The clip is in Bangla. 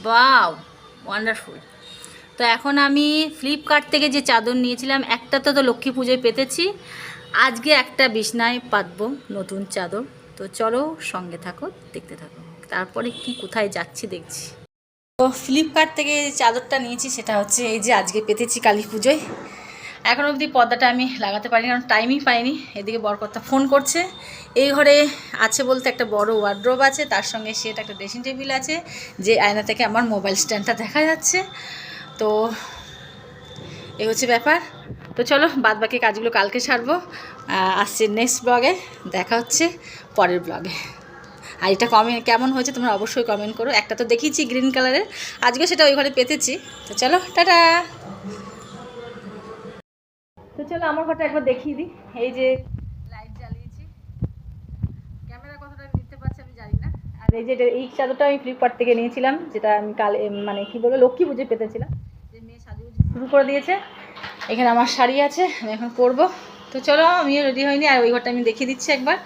বাও, ওয়ান্ডারফুল। তো এখন আমি ফ্লিপকার্ট থেকে যে চাদর নিয়েছিলাম, একটা তো লক্ষ্মী পুজোয় পেতেছি, আজকে একটা বিছনায় পাতবো নতুন চাদর। তো চলো সঙ্গে থাকো, দেখতে থাকো, তারপরে কি কোথায় যাচ্ছি দেখছি। তো ফ্লিপকার্ট থেকে যে চাদরটা নিয়েছি সেটা হচ্ছে এই যে আজকে পেতেছি কালী পুজোয়। এখন অবধি পর্দাটা আমি লাগাতে পারিনি, কারণ টাইমই পাইনি। এদিকে বরকর্তা ফোন করছে। এই ঘরে আছে বলতে একটা বড় ওয়ার্ড্রোব আছে, তার সঙ্গে সেট একটা ড্রেসিং টেবিল আছে, যে আয়না থেকে আমার মোবাইল স্ট্যান্ডটা দেখা যাচ্ছে। তো এই হচ্ছে ব্যাপার। তো চলো বাদ বাকি কাজগুলো কালকে সারবো। আসছে নেক্সট ব্লগে, দেখা হচ্ছে পরের ব্লগে। আর এটা কেমন হয়েছে তোমরা অবশ্যই কমেন্ট করো। একটা তো দেখিয়েছি গ্রিন কালারের, আজকে সেটা ওই ঘরে পেতেছি। তো চলো টাটা। তো চলো আমার ঘরটা একবার দেখিয়ে দিই। এই যে লাইট জ্বালিয়েছি, ক্যামেরা কতটা নিতে পারছি আমি জানি না। আর এই যে এই চাদরটা আমি ফ্লিপকার্ট থেকে নিয়েছিলাম, যেটা আমি কাল মানে কি বলবো লক্ষ্মী পুজোয় পেতেছিলাম। যে মেয়ে সাজুগুজু শুরু করে দিয়েছে। এখানে আমার শাড়ি আছে, আমি এখন পরবো। তো চলো, আমিও রেডি হইনি, আর ওই ঘরটা আমি দেখিয়ে দিচ্ছি একবার।